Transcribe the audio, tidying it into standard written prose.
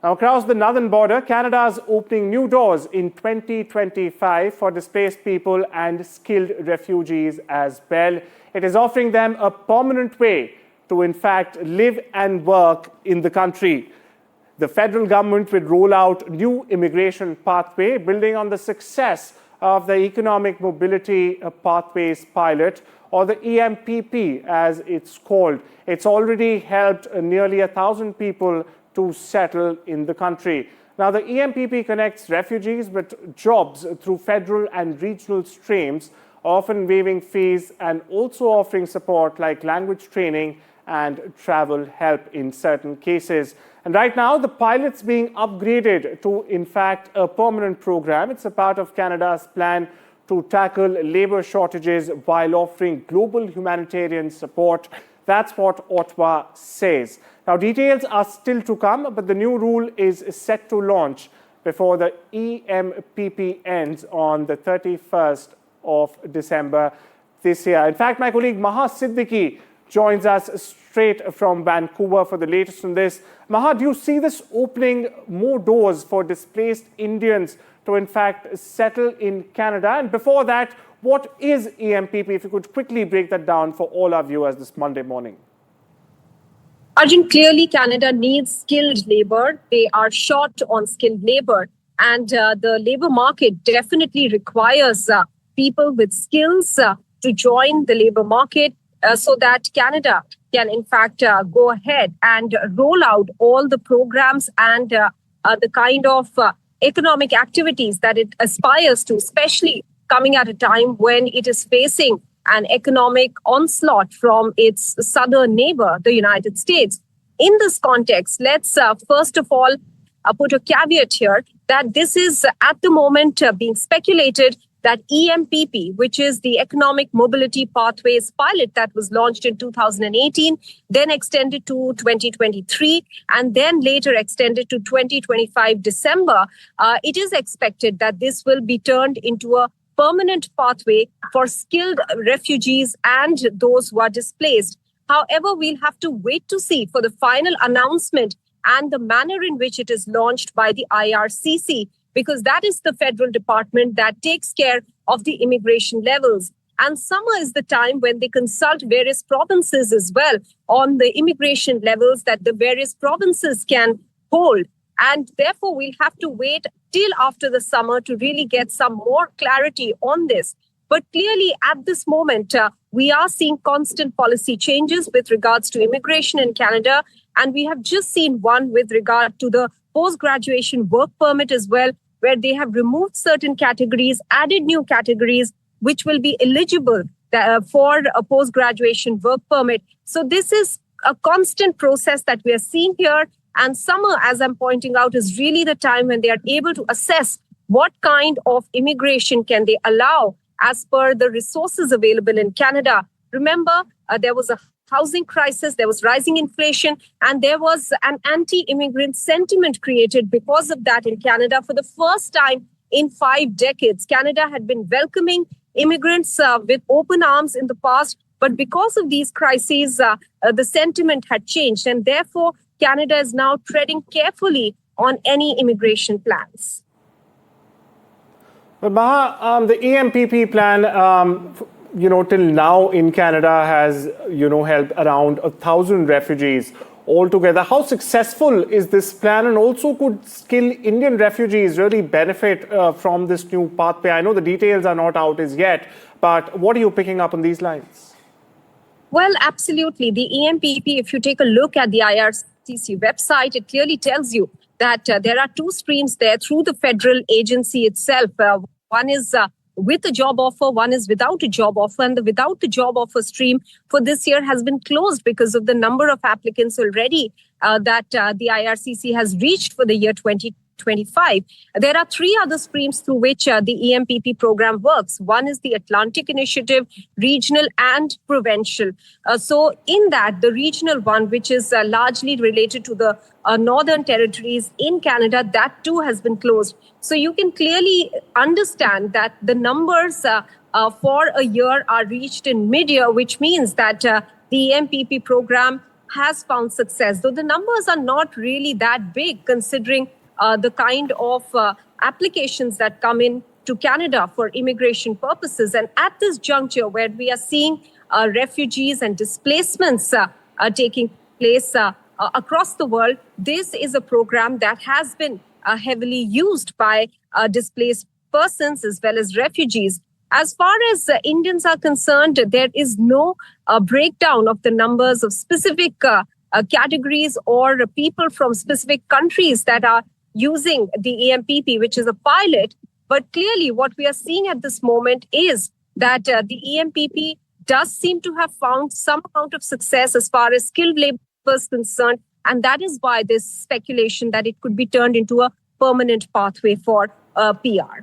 Now, across the northern border, Canada is opening new doors in 2025 for displaced people and skilled refugees as well. It is offering them a permanent way to, in fact, live and work in the country. The federal government will roll out new immigration pathway, building on the success of the Economic Mobility Pathways Pilot, or the EMPP as it's called. It's already helped nearly 1,000 people to settle in the country. Now, the EMPP connects refugees with jobs through federal and regional streams, often waiving fees and also offering support like language training and travel help in certain cases. And right now, the pilot's being upgraded to, in fact, a permanent program. It's a part of Canada's plan to tackle labor shortages while offering global humanitarian support. That's what Ottawa says. Now, details are still to come, but the new rule is set to launch before the EMPP ends on the 31st of December this year. In fact, my colleague Maha Siddiqui joins us straight from Vancouver for the latest on this. Maha, do you see this opening more doors for displaced Indians to, in fact, settle in Canada? And before that, what is EMPP? If you could quickly break that down for all our viewers this Monday morning. Arjun, clearly Canada needs skilled labor. They are short on skilled labor. And the labor market definitely requires people with skills to join the labor market so that Canada can, in fact, go ahead and roll out all the programs and the kind of economic activities that it aspires to, especially coming at a time when it is facing an economic onslaught from its southern neighbor, the United States. In this context, let's first of all put a caveat here that this is at the moment being speculated that EMPP, which is the Economic Mobility Pathways Pilot that was launched in 2018, then extended to 2023, and then later extended to 2025 December, it is expected that this will be turned into a permanent pathway for skilled refugees and those who are displaced. However, we'll have to wait to see for the final announcement and the manner in which it is launched by the IRCC, because that is the federal department that takes care of the immigration levels. And summer is the time when they consult various provinces as well on the immigration levels that the various provinces can hold. And therefore, we'll have to wait till after the summer to really get some more clarity on this. But clearly, at this moment, we are seeing constant policy changes with regards to immigration in Canada. And we have just seen one with regard to the post-graduation work permit as well, where they have removed certain categories, added new categories, which will be eligible for a post-graduation work permit. So this is a constant process that we are seeing here. And summer, as I'm pointing out, is really the time when they are able to assess what kind of immigration can they allow as per the resources available in Canada. Remember, there was a housing crisis, there was rising inflation, and there was an anti-immigrant sentiment created because of that in Canada. For the first time in 5 decades, Canada had been welcoming immigrants with open arms in the past, but because of these crises, the sentiment had changed, and therefore Canada is now treading carefully on any immigration plans. But Maha, the EMPP plan, till now in Canada has, helped around 1,000 refugees altogether. How successful is this plan, and also could skilled Indian refugees really benefit from this new pathway? I know the details are not out as yet, but what are you picking up on these lines? Well, absolutely. The EMPP, if you take a look at the IRCC website, it clearly tells you that there are 2 streams there through the federal agency itself. One is with a job offer, one is without a job offer. And the without the job offer stream for this year has been closed because of the number of applicants already that the IRCC has reached for the year 2025. There are 3 other streams through which the EMPP program works. One is the Atlantic Initiative, regional and provincial. So in that, the regional one, which is largely related to the northern territories in Canada, that too has been closed. So you can clearly understand that the numbers for a year are reached in mid-year, which means that the EMPP program has found success, though the numbers are not really that big considering the kind of applications that come in to Canada for immigration purposes. And at this juncture, where we are seeing refugees and displacements taking place across the world, this is a program that has been heavily used by displaced persons as well as refugees. As far as Indians are concerned, there is no breakdown of the numbers of specific categories or people from specific countries that are using the EMPP, which is a pilot. But clearly, what we are seeing at this moment is that the EMPP does seem to have found some amount of success as far as skilled labor is concerned. And that is why there's speculation that it could be turned into a permanent pathway for PR.